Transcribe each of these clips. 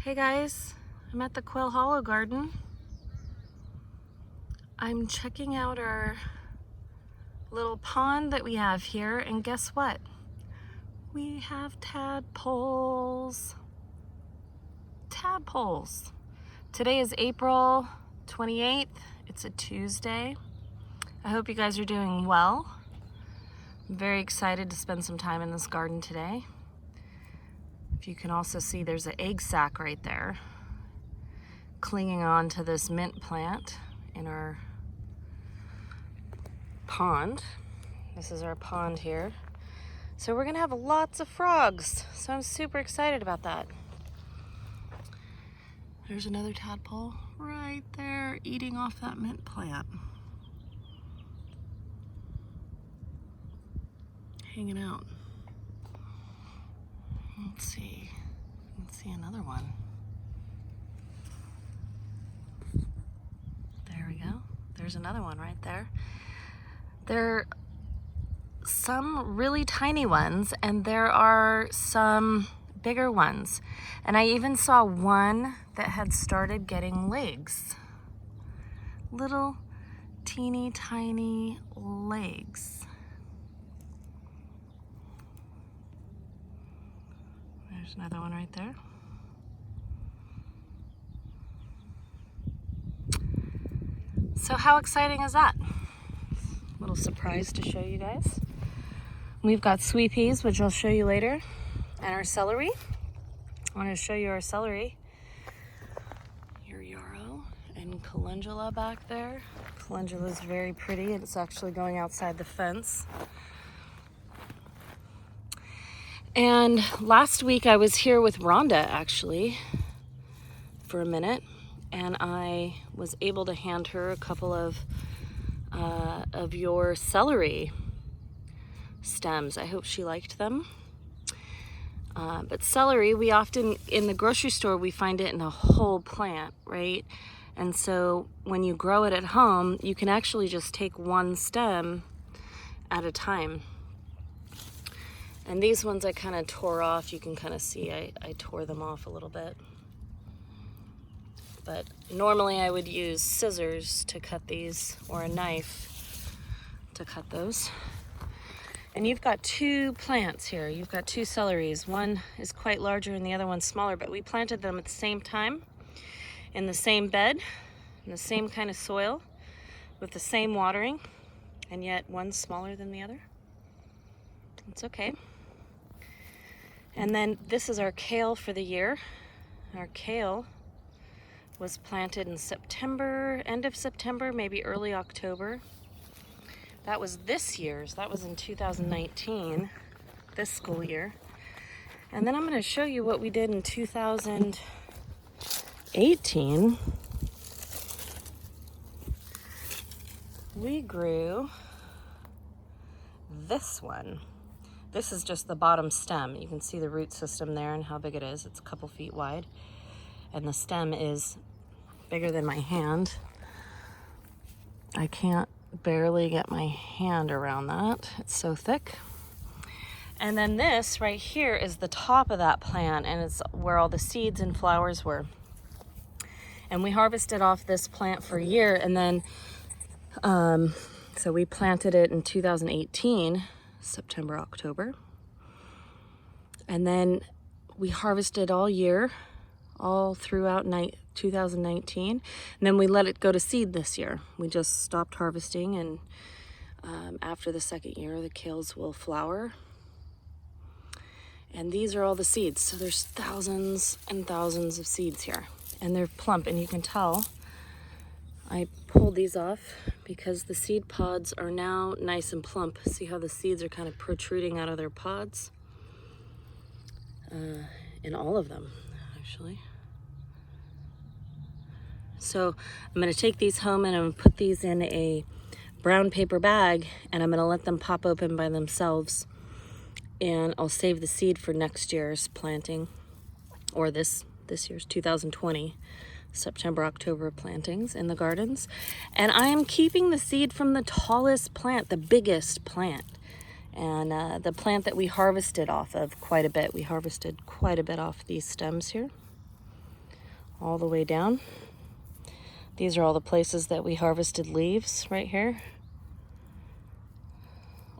Hey guys, I'm at the Quail Hollow Garden. I'm checking out our little pond that we have here, and guess what? We have tadpoles. Tadpoles. Today is April 28th. It's a Tuesday. I hope you guys are doing well. I'm very excited to spend some time in this garden today. If you can also see, there's an egg sac right there clinging on to this mint plant in our pond. This is our pond here. So we're gonna have lots of frogs. So I'm super excited about that. There's another tadpole right there eating off that mint plant. Hanging out. Let's see. Let's see another one. There we go. There's another one right there. There are some really tiny ones, and there are some bigger ones. And I even saw one that had started getting legs. Little teeny tiny legs. There's another one right there. So how exciting is that? Little surprise to show you guys. We've got sweet peas, which I'll show you later, and our celery. I want to show you our celery. Your yarrow and calendula back there. Calendula is very pretty. It's actually going outside the fence. And last week I was here with Rhonda actually for a minute, and I was able to hand her a couple of your celery stems. I hope she liked them. But celery, we often, in the grocery store, we find it in a whole plant, right? And so when you grow it at home, you can actually just take one stem at a time. And these ones I kind of tore off. You can kind of see I tore them off a little bit. But normally I would use scissors to cut these, or a knife to cut those. And you've got two plants here. You've got two celeries. One is quite larger and the other one's smaller, but we planted them at the same time in the same bed, in the same kind of soil, with the same watering, and yet one's smaller than the other. It's okay. And then this is our kale for the year. Our kale was planted in September, end of September, maybe early October. That was this year's. That was in 2019, this school year. And then I'm going to show you what we did in 2018. We grew this one. This is just the bottom stem. You can see the root system there and how big it is. It's a couple feet wide. And the stem is bigger than my hand. I can't barely get my hand around that. It's so thick. And then this right here is the top of that plant, and it's where all the seeds and flowers were. And we harvested off this plant for a year, and then so we planted it in 2018, September, October. And then we harvested all year, all throughout 2019, and then we let it go to seed this year. We just stopped harvesting, and after the second year, the kales will flower. And these are all the seeds. So there's thousands and thousands of seeds here, and they're plump, and you can tell. I pulled these off because the seed pods are now nice and plump. See how the seeds are kind of protruding out of their pods? In all of them, actually. So I'm going to take these home and I'm going to put these in a brown paper bag, and I'm going to let them pop open by themselves. And I'll save the seed for next year's planting, or this year's 2020 September, October plantings in the gardens. And I am keeping the seed from the tallest plant, the biggest plant. And the plant that we harvested off of quite a bit. We harvested quite a bit off these stems here. all the way down. These are all the places that we harvested leaves right here.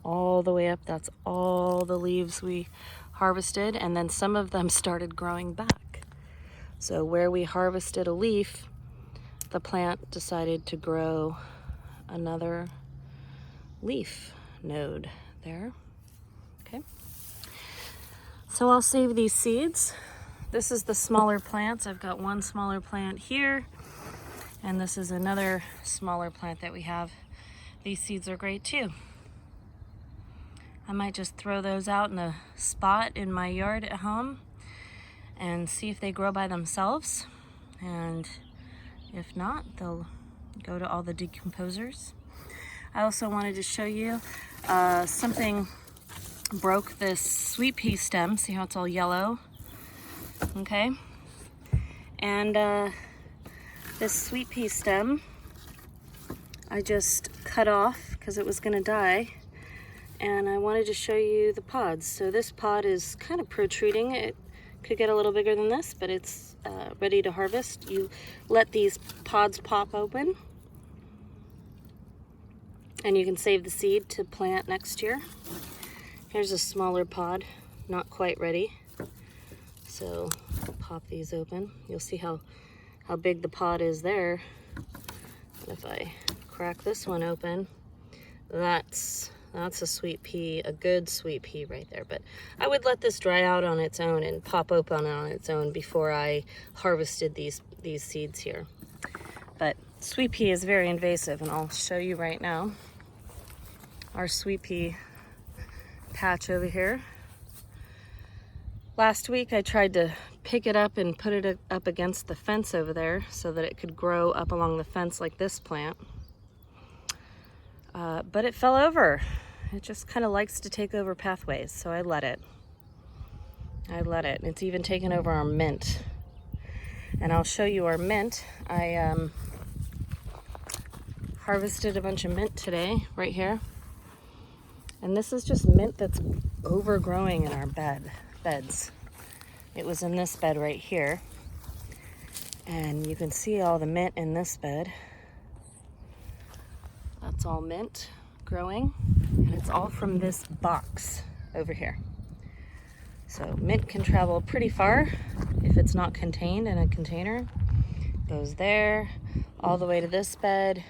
All the way up, that's all the leaves we harvested, and then some of them started growing back. So where we harvested a leaf, the plant decided to grow another leaf node there. Okay. So I'll save these seeds. This is the smaller plants. I've got one smaller plant here, and this is another smaller plant that we have. These seeds are great too. I might just throw those out in a spot in my yard at home and see if they grow by themselves. And if not, they'll go to all the decomposers. I also wanted to show you something broke this sweet pea stem. See how it's all yellow? Okay. And this sweet pea stem, I just cut off because it was gonna die. And I wanted to show you the pods. So this pod is kind of protruding. It could get a little bigger than this, but it's ready to harvest. You let these pods pop open, and you can save the seed to plant next year. Here's a smaller pod, not quite ready. So I'll pop these open. You'll see how big the pod is there. And if I crack this one open, that's a sweet pea, a good sweet pea right there. But I would let this dry out on its own and pop open on its own before I harvested these seeds here. But sweet pea is very invasive, and I'll show you right now our sweet pea patch over here. Last week I tried to pick it up and put it up against the fence over there so that it could grow up along the fence like this plant. But it fell over. It just kind of likes to take over pathways, so I let it. It's even taken over our mint. And I'll show you our mint. I harvested a bunch of mint today, right here. And this is just mint that's overgrowing in our beds. It was in this bed right here. And you can see all the mint in this bed. That's all mint growing, and it's all from this box over here. So mint can travel pretty far if it's not contained in a container. Goes there, all the way to this bed,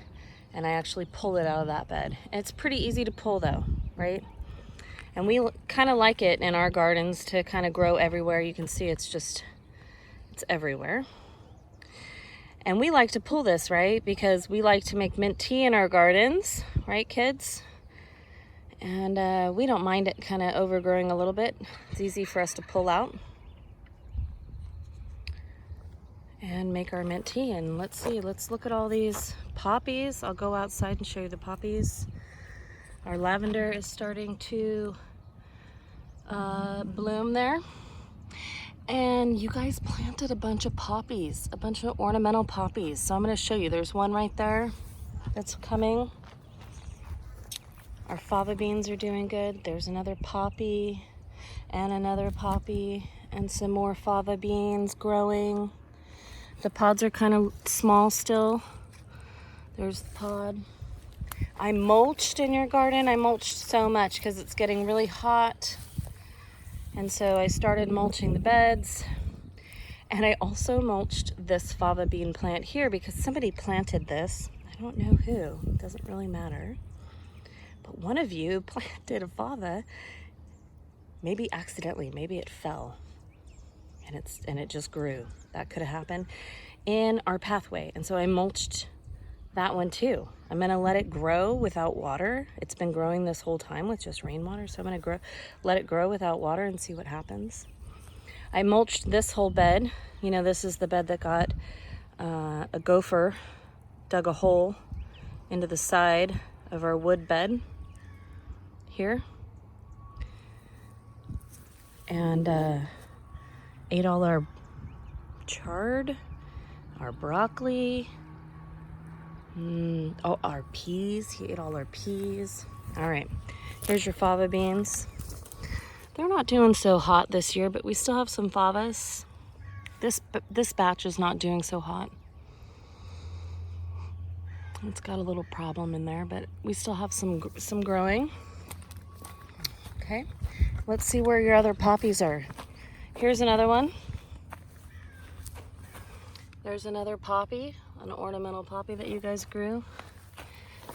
and I actually pull it out of that bed. And it's pretty easy to pull though, right? And we kind of like it in our gardens to kind of grow everywhere. You can see it's everywhere. And we like to pull this, right? Because we like to make mint tea in our gardens, right, kids? And we don't mind it kind of overgrowing a little bit. It's easy for us to pull out and make our mint tea. And let's see, let's look at all these poppies. I'll go outside and show you the poppies. Our lavender is starting to bloom there. And you guys planted a bunch of poppies, a bunch of ornamental poppies. So I'm going to show you. There's one right there that's coming. Our fava beans are doing good. There's another poppy and another poppy and some more fava beans growing. The pods are kind of small still. There's the pod. I mulched in your garden. I mulched so much because it's getting really hot. And so I started mulching the beds, and I also mulched this fava bean plant here because somebody planted this. I don't know who, it doesn't really matter. But one of you planted a fava, maybe accidentally, maybe it fell and it just grew. That could have happened in our pathway. And so I mulched that one too. I'm gonna let it grow without water. It's been growing this whole time with just rainwater, so I'm gonna let it grow without water and see what happens. I mulched this whole bed. You know, this is the bed that got a gopher dug a hole into the side of our wood bed here and ate all our chard, our broccoli, our peas. He ate all our peas. All right, here's your fava beans. They're not doing so hot this year, but we still have some favas. This batch is not doing so hot. It's got a little problem in there, but we still have some growing. Okay, let's see where your other poppies are. Here's another one. There's another poppy, an ornamental poppy that you guys grew.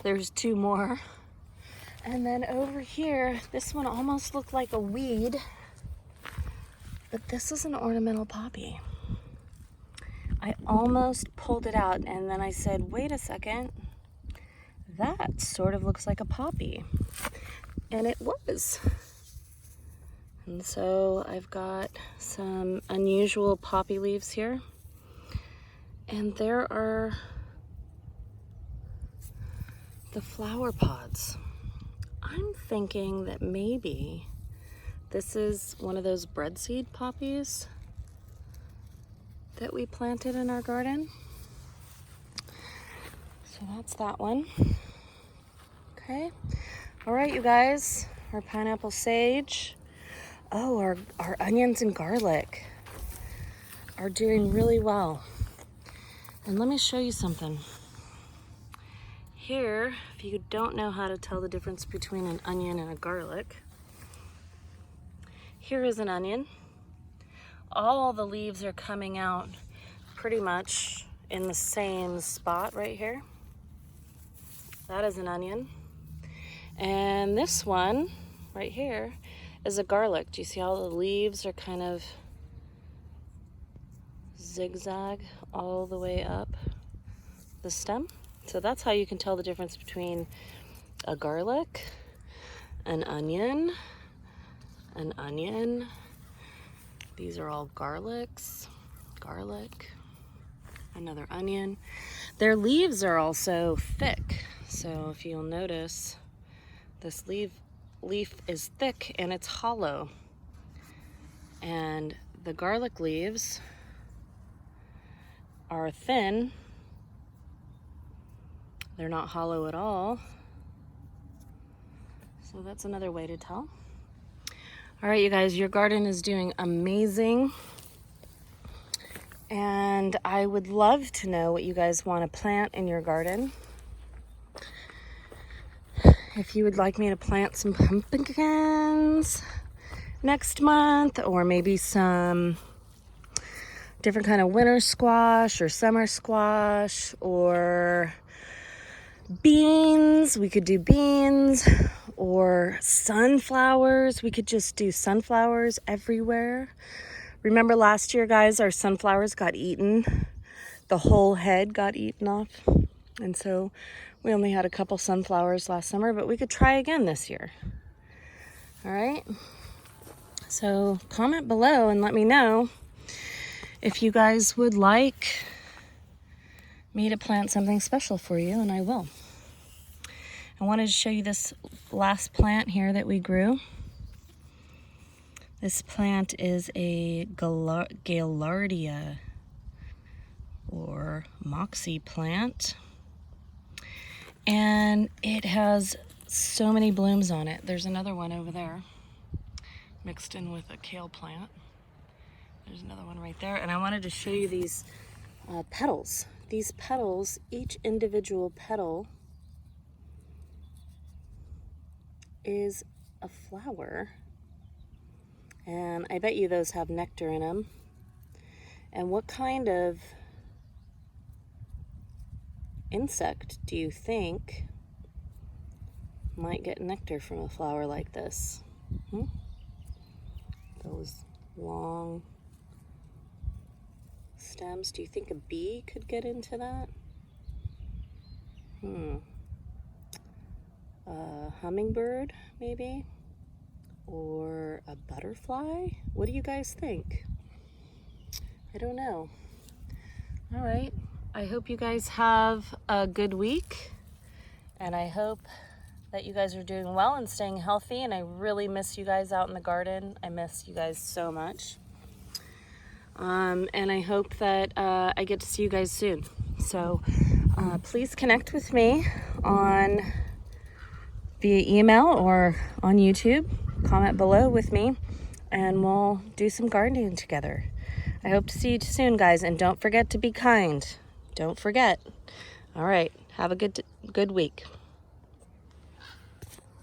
There's 2 more. And then over here, this one almost looked like a weed, but this is an ornamental poppy. I almost pulled it out and then I said, wait a second, that sort of looks like a poppy. And it was. And so I've got some unusual poppy leaves here. And there are the flower pods. I'm thinking that maybe this is one of those breadseed poppies that we planted in our garden. So that's that one. Okay. All right, you guys, our pineapple sage. Oh, our onions and garlic are doing really well. And let me show you something. Here, if you don't know how to tell the difference between an onion and a garlic, here is an onion. All the leaves are coming out pretty much in the same spot right here. That is an onion. And this one right here is a garlic. Do you see how the leaves are kind of zigzag all the way up the stem? So that's how you can tell the difference between a garlic, an onion. These are all garlics, garlic, another onion. Their leaves are also thick. So if you'll notice, this leaf is thick and it's hollow. And the garlic leaves are thin. They're not hollow at all. So that's another way to tell. All right, you guys, your garden is doing amazing. And I would love to know what you guys want to plant in your garden. If you would like me to plant some pumpkins next month, or maybe some different kind of winter squash or summer squash, or beans, we could do beans, or sunflowers. We could just do sunflowers everywhere. Remember last year, guys, our sunflowers got eaten. The whole head got eaten off. And so we only had a couple sunflowers last summer, but we could try again this year. All right. So comment below and let me know if you guys would like me to plant something special for you, and I will. I wanted to show you this last plant here that we grew. This plant is a Gaillardia or moxie plant, and it has so many blooms on it. There's another one over there mixed in with a kale plant. There's another one right there, and I wanted to show you these petals. These petals, each individual petal is a flower, and I bet you those have nectar in them. And what kind of insect do you think might get nectar from a flower like this? Those long stems. Do you think a bee could get into that? A hummingbird, maybe? Or a butterfly? What do you guys think? I don't know. All right. I hope you guys have a good week, and I hope that you guys are doing well and staying healthy, and I really miss you guys out in the garden. I miss you guys so much. And I hope that I get to see you guys soon. So please connect with me via email or on YouTube. Comment below with me, and we'll do some gardening together. I hope to see you soon, guys, and don't forget to be kind. Don't forget. All right, have a good week.